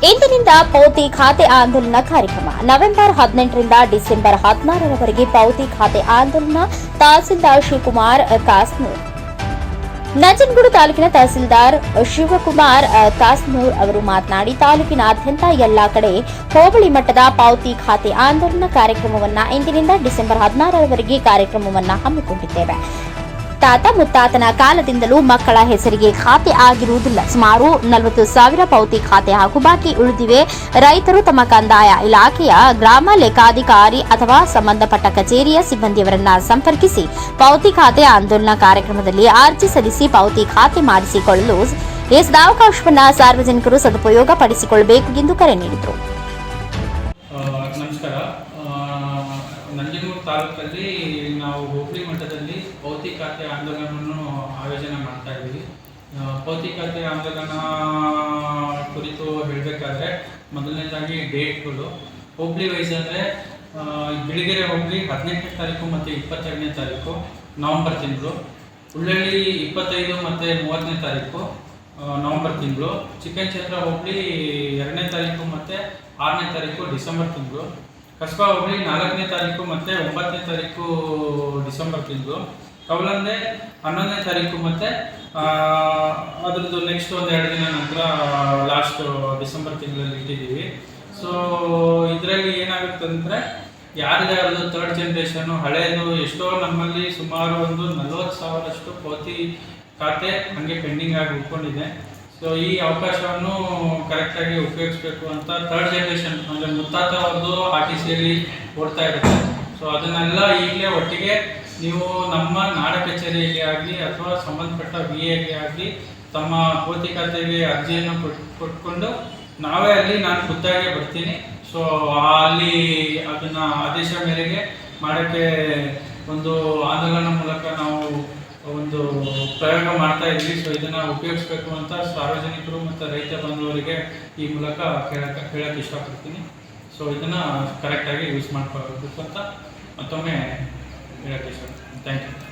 ಇಂದಿನಿಂದ ಪೌತಿ ಖಾತೆ ಆಂದೋಲನ ಕಾರ್ಯಕ್ರಮ ನವೆಂಬರ್ 18ರಿಂದ ಡಿಸೆಂಬರ್ 16ರವರೆಗೆ ಪೌತಿ ಖಾತೆ ಆಂದೋಲನ. ತಹಸೀಲ್ದಾರ್ ಶಿವಕುಮಾರ್ ಕಾಸ್ನೂರ್. ನಂಜನಗೂಡು ತಾಲೂಕಿನ ತಹಸೀಲ್ದಾರ್ ಶಿವಕುಮಾರ್ ಕಾಸ್ನೂರ್ ಅವರು ಮಾತನಾಡಿ, ತಾಲೂಕಿನಾದ್ಯಂತ ಎಲ್ಲಾ ಕಡೆ ಹೋಬಳಿ ಮಟ್ಟದ ಪೌತಿ ಖಾತೆ ಆಂದೋಲನ ಕಾರ್ಯಕ್ರಮವನ್ನು ಇಂದಿನಿಂದ ಡಿಸೆಂಬರ್ 16ರವರೆಗೆ ಕಾರ್ಯಕ್ರಮವನ್ನು ಹಮ್ಮಿಕೊಂಡಿದ್ದೇವೆ. ತಾತ ಮುತ್ತಾತನ ಕಾಲದಿಂದಲೂ ಮಕ್ಕಳ ಹೆಸರಿಗೆ ಖಾತೆ ಆಗಿರುವುದಿಲ್ಲ. ಸುಮಾರು 40,000 ಪೌತಿ ಖಾತೆ ಹಾಗೂ ಬಾಕಿ ಉಳಿದಿವೆ. ರೈತರು ತಮ್ಮ ಕಂದಾಯ ಇಲಾಖೆಯ ಗ್ರಾಮ ಲೆಕ್ಕಾಧಿಕಾರಿ ಅಥವಾ ಸಂಬಂಧಪಟ್ಟ ಕಚೇರಿಯ ಸಿಬ್ಬಂದಿಯವರನ್ನ ಸಂಪರ್ಕಿಸಿ ಪೌತಿ ಖಾತೆ ಆಂದೋಲನ ಕಾರ್ಯಕ್ರಮದಲ್ಲಿ ಅರ್ಜಿ ಸಲ್ಲಿಸಿ ಪೌತಿ ಖಾತೆ ಮಾಡಿಸಿಕೊಳ್ಳಲು ಈ ಸದಾವಕಾಶವನ್ನು ಸಾರ್ವಜನಿಕರು ಸದುಪಯೋಗ ಪಡಿಸಿಕೊಳ್ಳಬೇಕು ಎಂದು ಕರೆ ನೀಡಿದರು. ನಮಸ್ಕಾರ. ನಂಜನಗೂಡು ತಾಲೂಕಲ್ಲಿ ನಾವು ಹೋಬಳಿ ಮಟ್ಟದಲ್ಲಿ ಪೌತಿ ಖಾತೆ ಆಂದೋಲನವನ್ನು ಆಯೋಜನೆ ಮಾಡ್ತಾ ಇದ್ದೀವಿ. ಪೌತಿ ಖಾತೆ ಆಂದೋಲನ ಕುರಿತು ಹೇಳಬೇಕಾದ್ರೆ ಮೊದಲನೇದಾಗಿ ಡೇಟ್ಗಳು ಹೋಬಳಿ ವೈಸ್ ಅಂದರೆ ಬಿಳಿಗೆರೆ ಹೋಬಳಿ 18ನೇ ತಾರೀಕು ಮತ್ತು 22ನೇ ತಾರೀಕು ನವಂಬರ್ ತಿಂಗಳು, ಉಳ್ಳಳ್ಳಿ 25 ಮತ್ತು 30ನೇ ತಾರೀಕು ನವಂಬರ್ ತಿಂಗಳು, ಚಿಕ್ಕನಚಂದ್ರ ಹೋಬಳಿ 2ನೇ ತಾರೀಕು ಮತ್ತು 6ನೇ ತಾರೀಕು ಡಿಸೆಂಬರ್ ತಿಂಗಳು, ಕಸ್ಬಾ ಹೋಬಳಿ 4ನೇ ತಾರೀಕು ಮತ್ತು 9ನೇ ತಾರೀಕು ಡಿಸೆಂಬರ್ ತಿಂಗಳು, ಕವಲಂದೆ 11ನೇ ತಾರೀಕು ಮತ್ತು ಅದರದ್ದು ನೆಕ್ಸ್ಟ್ ಒಂದು 2 ದಿನ ನಂತರ ಲಾಸ್ಟ್ ಡಿಸೆಂಬರ್ ತಿಂಗಳಲ್ಲಿ ಇಟ್ಟಿದ್ದೀವಿ. ಸೊ ಇದರಲ್ಲಿ ಏನಾಗುತ್ತಂದರೆ ಯಾರ್ಯಾರ್ದು 3rd ಜನ್ರೇಷನ್ನು ಹಳೆಯದು ಎಷ್ಟೋ ನಮ್ಮಲ್ಲಿ ಸುಮಾರು ಒಂದು 40,000 ಪೌತಿ ಖಾತೆ ಹಾಗೆ ಪೆಂಡಿಂಗ್ ಆಗಿ ಉಳ್ಕೊಂಡಿದೆ. ಸೊ ಈ ಅವಕಾಶವನ್ನು ಕರೆಕ್ಟಾಗಿ ಉಪಯೋಗಿಸ್ಬೇಕು ಅಂತ 3rd ಜನ್ರೇಷನ್ ಅಂದರೆ ಮುತ್ತಾತ ಅವ್ರದ್ದು RTCಯಲ್ಲಿ ಓಡ್ತಾ ಇರುತ್ತೆ. ಸೊ ಅದನ್ನೆಲ್ಲ ಈಗಲೇ ಒಟ್ಟಿಗೆ ನೀವು ನಮ್ಮ ನಾಡ ಕಚೇರಿಯಲ್ಲಿ ಆಗಲಿ ಅಥವಾ ಸಂಬಂಧಪಟ್ಟ VAಗೆ ಆಗಲಿ ತಮ್ಮ ಪೌತಿ ಖಾತೆಗೆ ಅರ್ಜಿಯನ್ನು ಕೊಟ್ಕೊಂಡು ನಾವೇ ಅಲ್ಲಿ ನಾನು ಖುದ್ದಾಗೆ ಬರ್ತೀನಿ. ಸೊ ಅಲ್ಲಿ ಅದನ್ನು ಆದೇಶ ಮೇರೆಗೆ ಮಾಡೋಕ್ಕೆ ಒಂದು ಆಂದೋಲನ ಮೂಲಕ ನಾವು ಒಂದು ಪ್ರಯೋಗ ಮಾಡ್ತಾ ಇದ್ವಿ. ಸೊ ಇದನ್ನು ಉಪಯೋಗಿಸ್ಬೇಕು ಅಂತ ಸಾರ್ವಜನಿಕರು ಮತ್ತು ರೈತ ಬಂಧುವರಿಗೆ ಈ ಮೂಲಕ ಹೇಳಕ್ಕೆ ಇಷ್ಟಪಡ್ತೀನಿ. ಸೊ ಇದನ್ನು ಕರೆಕ್ಟಾಗಿ ಯೂಸ್ ಮಾಡ್ಕೋಬೇಕು ಅಂತ ಮತ್ತೊಮ್ಮೆ ಹೇಳಕ್ಕೆ ಇಷ್ಟಪಡ್ತೀನಿ. Thank you.